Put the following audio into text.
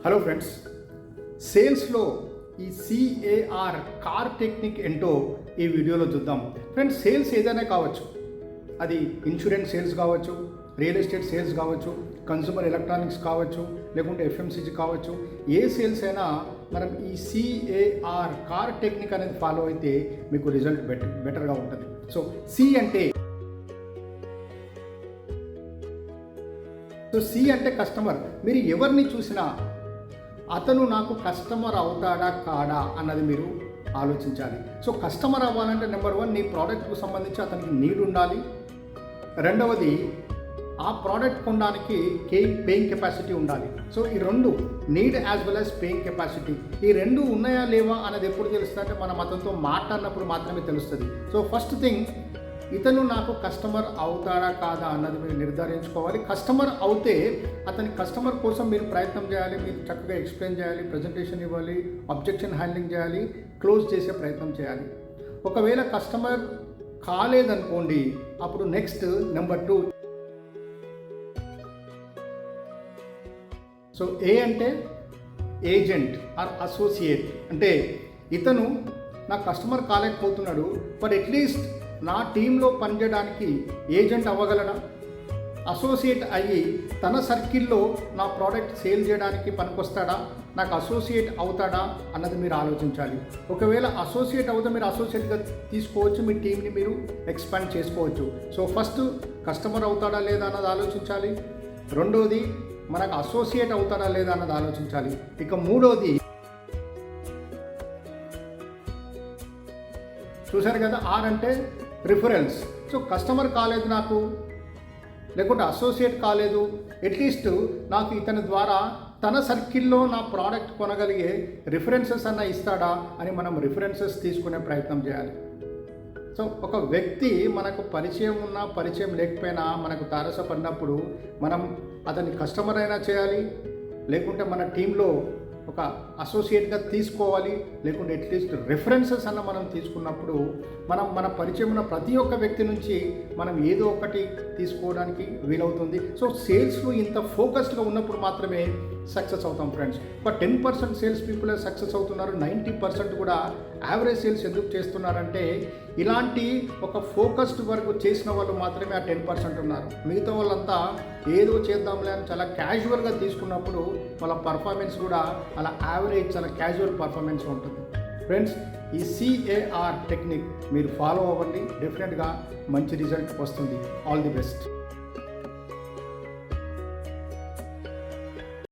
Hello friends, సేల్స్లో ఈ CAR car technique ఏంటో ఈ వీడియోలో చూద్దాం. ఫ్రెండ్స్, సేల్స్ ఏదైనా కావచ్చు, అది ఇన్సూరెన్స్ సేల్స్ కావచ్చు, రియల్ ఎస్టేట్ సేల్స్ కావచ్చు, కన్సూమర్ ఎలక్ట్రానిక్స్ కావచ్చు, లేకుంటే FMCG కావచ్చు. ఏ సేల్స్ అయినా మనం ఈ CAR కార్ టెక్నిక్ అనేది ఫాలో అయితే మీకు రిజల్ట్ బెటర్గా ఉంటుంది. సో సి అంటే కస్టమర్. మీరు ఎవరిని చూసినా అతను నాకు కస్టమర్ అవుతాడా కాడా అన్నది మీరు ఆలోచించాలి. సో కస్టమర్ అవ్వాలంటే నెంబర్ 1, నీ ప్రోడక్ట్కు సంబంధించి అతనికి నీడ్ ఉండాలి. రెండవది, ఆ ప్రోడక్ట్ కొనడానికి పేయింగ్ కెపాసిటీ ఉండాలి. సో ఈ రెండు, need as well as paying capacity, ఈ రెండు ఉన్నాయా లేవా అనేది ఎప్పుడు తెలుస్తుంది అంటే మనం అతనితో మాట్లాడినప్పుడు మాత్రమే తెలుస్తుంది. సో ఫస్ట్ థింగ్, ఇతను నాకు కస్టమర్ అవుతాడా కాదా అన్నది మీరు నిర్ధారించుకోవాలి. కస్టమర్ అవుతే అతని కస్టమర్ కోసం మీరు ప్రయత్నం చేయాలి, మీరు చక్కగా ఎక్స్ప్లెయిన్ చేయాలి, ప్రజెంటేషన్ ఇవ్వాలి, అబ్జెక్షన్ హ్యాండ్లింగ్ చేయాలి, క్లోజ్ చేసే ప్రయత్నం చేయాలి. ఒకవేళ కస్టమర్ కాలేదనుకోండి, అప్పుడు నెక్స్ట్ నెంబర్ 2. సో ఏ అంటే ఏజెంట్ ఆర్ అసోసియేట్. అంటే ఇతను నా కస్టమర్ కాలేకపోతున్నాడు, బట్ అట్లీస్ట్ నా టీంలో పనిచేయడానికి ఏజెంట్ అవ్వగలడా, అసోసియేట్ అయ్యి తన సర్కిల్లో నా ప్రోడక్ట్ సేల్ చేయడానికి పనికొస్తాడా, నాకు అసోసియేట్ అవుతాడా అన్నది మీరు ఆలోచించాలి. ఒకవేళ అసోసియేట్ అవుతే మీరు అసోసియేట్గా తీసుకోవచ్చు, మీ టీంని మీరు ఎక్స్పాండ్ చేసుకోవచ్చు. సో ఫస్ట్ కస్టమర్ అవుతాడా లేదా అన్నది ఆలోచించాలి. రెండోది, మనకు అసోసియేట్ అవుతాడా లేదా అన్నది ఆలోచించాలి. ఇక మూడోది, చూశారు కదా, ఆర్ అంటే రిఫరెన్స్. సో కస్టమర్ కాలేదు నాకు, లేకుంటే అసోసియేట్ కాలేదు, అట్లీస్ట్ నాకు ఇతని ద్వారా తన సర్కిల్లో నా ప్రోడక్ట్ కొనగలిగే రిఫరెన్సెస్ అన్న ఇస్తాడా అని మనం రిఫరెన్సెస్ తీసుకునే ప్రయత్నం చేయాలి. సో ఒక వ్యక్తి మనకు పరిచయం ఉన్నా పరిచయం లేకపోయినా మనకు తారసపడినప్పుడు మనం అతన్ని కస్టమర్ అయినా చేయాలి, లేకుంటే మన టీంలో ఒక అసోసియేట్గా తీసుకోవాలి, లేకుంటే అట్లీస్ట్ రెఫరెన్సెస్ అన్న మనం తీసుకున్నప్పుడు మన పరిచయం ఉన్న ప్రతి ఒక్క వ్యక్తి నుంచి మనం ఏదో ఒకటి తీసుకోవడానికి వీలవుతుంది. సో సేల్స్లో ఇంత ఫోకస్డ్గా ఉన్నప్పుడు మాత్రమే సక్సెస్ అవుతాం ఫ్రెండ్స్. ఒక 10% సేల్స్ పీపులే సక్సెస్ అవుతున్నారు, 90% కూడా యావరేజ్ సేల్స్ ఎందుకు చేస్తున్నారంటే ఇలాంటి ఒక ఫోకస్డ్ వర్క్ చేసిన వాళ్ళు మాత్రమే ఆ 10% ఉన్నారు. మిగతా వాళ్ళంతా ఏదో చేద్దాంలే అని చాలా క్యాజువల్గా తీసుకున్నప్పుడు వాళ్ళ పర్ఫార్మెన్స్ కూడా అలా యావరేజ్, చాలా క్యాజువల్ పర్ఫార్మెన్స్ ఉంటుంది. ఫ్రెండ్స్, ఈ CAR టెక్నిక్ మీరు ఫాలో అవ్వండి, డెఫినెట్గా మంచి రిజల్ట్ వస్తుంది. All the best.